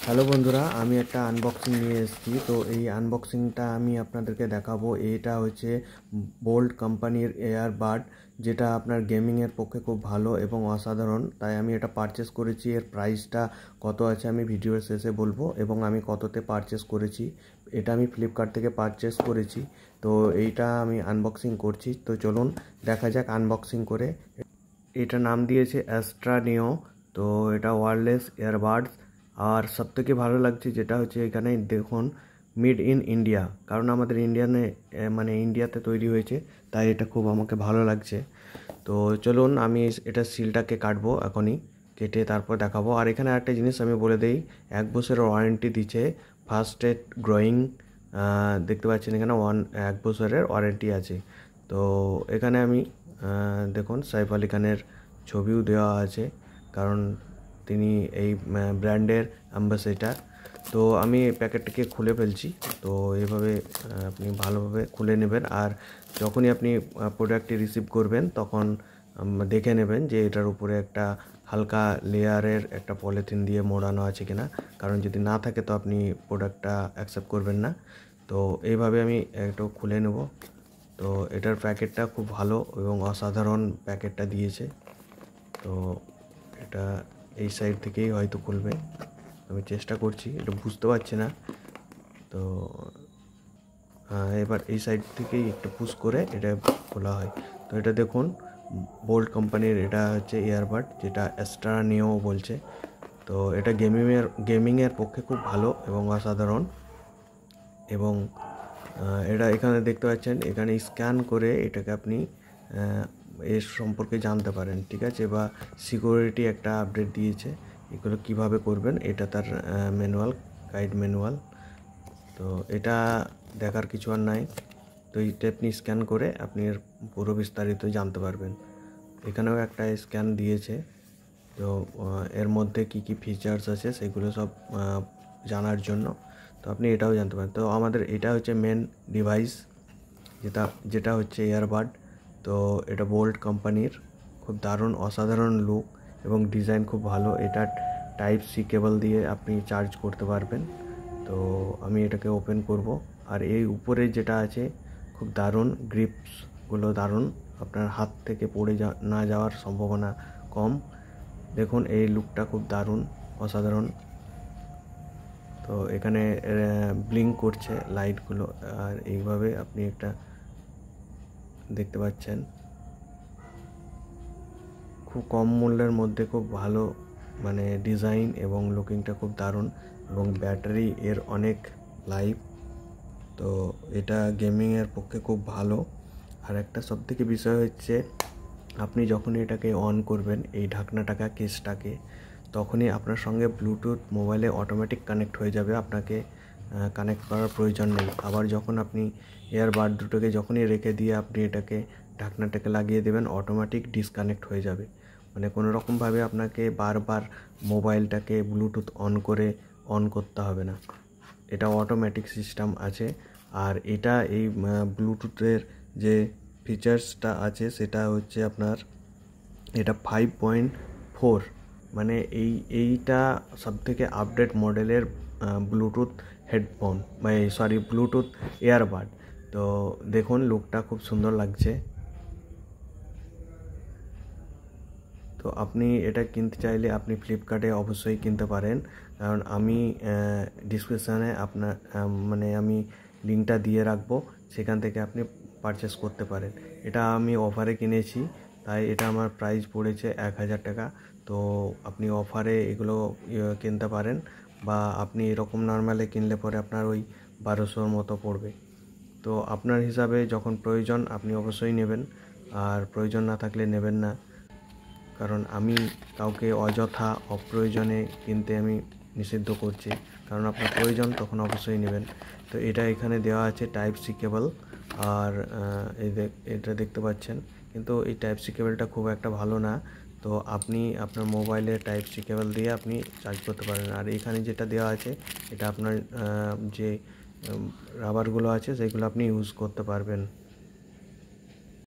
Hello বন্ধুরা, আমি একটা আনবক্সিং নিয়ে এসেছি। তো এই আনবক্সিংটা আমি আপনাদেরকে দেখাবো। এটা হচ্ছে বোল্ট কোম্পানির এয়ারবাড, যেটা আপনার গেমিংয়ের পক্ষে খুব ভালো এবং অসাধারণ। তাই আমি এটা পারচেস করেছি। এর প্রাইসটা কত আছে আমি ভিডিওর শেষে বলবো, এবং আমি কততে পারচেস করেছি। এটা আমি ফ্লিপকার্ট থেকে পারচেস করেছি। তো এইটা আমি আনবক্সিং করছি। তো চলুন দেখা যাক আনবক্সিং করে। এটা নাম দিয়েছে অ্যাস্ট্রা নিও। তো এটা ওয়্যারলেস ইয়ারবাডস। আর সবথেকে ভালো লাগছে যেটা হচ্ছে এখানে দেখুন মেড ইন ইন্ডিয়া, কারণ আমাদের মানে ইন্ডিয়াতে তৈরি হয়েছে, তাই এটা খুব আমাকে ভালো লাগছে। তো চলুন আমি এটা সিলটাকে কাটবো এখনই, কেটে তারপর দেখাবো। আর এখানে একটা জিনিস আমি বলে দিই, 1 বছরের ওয়ারেন্টি দিচ্ছে। ফার্স্ট এড গ্রোয়িং, দেখতে পাচ্ছেন এখানে 1 বছরের ওয়ারেন্টি আছে। তো এখানে আমি দেখুন সাইফ আলি খানের ছবিও দেওয়া আছে, কারণ তিনি এই ব্র্যান্ডের অ্যাম্বাসেডার। তো আমি প্যাকেটটাকে খুলে ফেলছি। তো এইভাবে আপনি ভালোভাবে খুলে নেবেন, আর যখনই আপনি প্রোডাক্টটি রিসিভ করবেন তখন দেখে নেবেন যে এটার উপরে একটা হালকা লেয়ারের একটা পলিথিন দিয়ে মোড়ানো আছে কিনা, কারণ যদি না থাকে তো আপনি প্রোডাক্টটা অ্যাকসেপ্ট করবেন না। তো এইভাবে আমি একটু খুলে নেব। তো এটার প্যাকেটটা খুব ভালো এবং অসাধারণ প্যাকেটটা দিয়েছে। তো এটা এই সাইড থেকেই হয়তো খুলবে, আমি চেষ্টা করছি, এটা বুঝতে পারছি না। তো এবার এই সাইড থেকেই একটু পুশ করে এটা খোলা হয়। তো এটা দেখুন বোল্ট কোম্পানির এটা হচ্ছে ইয়ারবাড, যেটা অ্যাস্ট্রা নিও বলছে। তো এটা গেমিংয়ের পক্ষে খুব ভালো এবং অসাধারণ। এবং এটা এখানে দেখতে পাচ্ছেন, এখানে স্ক্যান করে এটাকে আপনি এর সম্পর্কে জানতে পারেন, ঠিক আছে? বা সিকিউরিটি একটা আপডেট দিয়েছে, এগুলো কিভাবে করবেন, এটা তার গাইড ম্যানুয়াল। তো এটা দেখার কিছু আর নাই। তো এইটা আপনি স্ক্যান করে আপনি এর পুরো বিস্তারিত জানতে পারবেন। এখানেও একটা স্ক্যান দিয়েছে। তো এর মধ্যে কি কি ফিচার্স আছে সেগুলো সব জানার জন্য। তো আপনি এটাও জানতে পারেন। তো আমাদের এটা হচ্ছে মেন ডিভাইস, যেটা হচ্ছে ইয়ারবাড। তো এটা বোল্ট কোম্পানির, খুব দারুণ অসাধারণ লুক এবং ডিজাইন খুব ভালো। এটা টাইপ সি কেবল দিয়ে আপনি চার্জ করতে পারবেন। তো আমি এটাকে ওপেন করব। আর এই উপরে যেটা আছে খুব দারুণ, গ্রিপসগুলো দারুণ, আপনার হাত থেকে পড়ে না যাওয়ার সম্ভাবনা কম। দেখুন এই লুকটা খুব দারুণ অসাধারণ। তো এখানে ব্লিঙ্ক করছে লাইটগুলো, আর এইভাবে আপনি একটা দেখতে পাচ্ছেন। খুব কম মূল্যের মধ্যে খুব ভালো, মানে ডিজাইন এবং লুকিংটা খুব দারুণ, এবং ব্যাটারি এর অনেক লাইফ। তো এটা গেমিংয়ের পক্ষে খুব ভালো। আর একটা সবথেকে বিষয় হচ্ছে, আপনি যখন এটাকে অন করবেন এই ঢাকনাটাকে, কেসটাকে, তখনই আপনার সঙ্গে ব্লুটুথ মোবাইলে অটোমেটিক কানেক্ট হয়ে যাবে, আপনাকে কানেক্ট করার প্রয়োজন নেই। আবার যখন আপনি এয়ারবাড দুটোকে যখনই রেখে দিয়ে আপনি এটাকে ঢাকনাটাকে লাগিয়ে দেবেন, অটোমেটিক ডিসকানেক্ট হয়ে যাবে। মানে কোনো রকমভাবে আপনাকে বারবার মোবাইলটাকে ব্লুটুথ অন করতে হবে না, এটা অটোমেটিক সিস্টেম আছে। আর এটা এই ব্লুটুথের যে ফিচার্সটা আছে সেটা হচ্ছে আপনার, এটা 5.4, মানে এইটা সবথেকে আপডেট মডেলের ব্লুটুথ হেডফোন, ব্লুটুথ এয়ারবাড। তো দেখুন লুকটা খুব সুন্দর লাগছে। তো আপনি এটা কিনতে চাইলে আপনি ফ্লিপকার্টে অবশ্যই কিনতে পারেন, কারণ আমি ডিসক্রিপশানে আমি লিঙ্কটা দিয়ে রাখবো, সেখান থেকে আপনি পারচেস করতে পারেন। এটা আমি অফারে কিনেছি, তাই এটা আমার প্রাইস পড়েছে 1000 টাকা। তো আপনি অফারে এগুলো কিনতে পারেন, বা আপনি এরকম নর্মালে কিনলে পরে আপনার ওই 1200 মতো পড়বে। তো আপনার হিসাবে যখন প্রয়োজন আপনি অবশ্যই নেবেন, আর প্রয়োজন না থাকলে নেবেন না, কারণ আমি কাউকে অযথা অপ্রয়োজনে কিনতে আমি নিষিদ্ধ করছি। কারণ আপনার প্রয়োজন তখন অবশ্যই নেবেন। তো এটা এখানে দেওয়া আছে টাইপ সি কেবল, আর এটা দেখতে পাচ্ছেন, কিন্তু এই টাইপ সি কেবলটা খুব একটা ভালো না। তো আপনি আপনার মোবাইলে টাইপ সি কেবল দিয়ে আপনি চার্জ করতে পারেন। আর এখানে যেটা দেওয়া আছে এটা আপনার যে রাবারগুলো আছে সেগুলো আপনি ইউজ করতে পারবেন।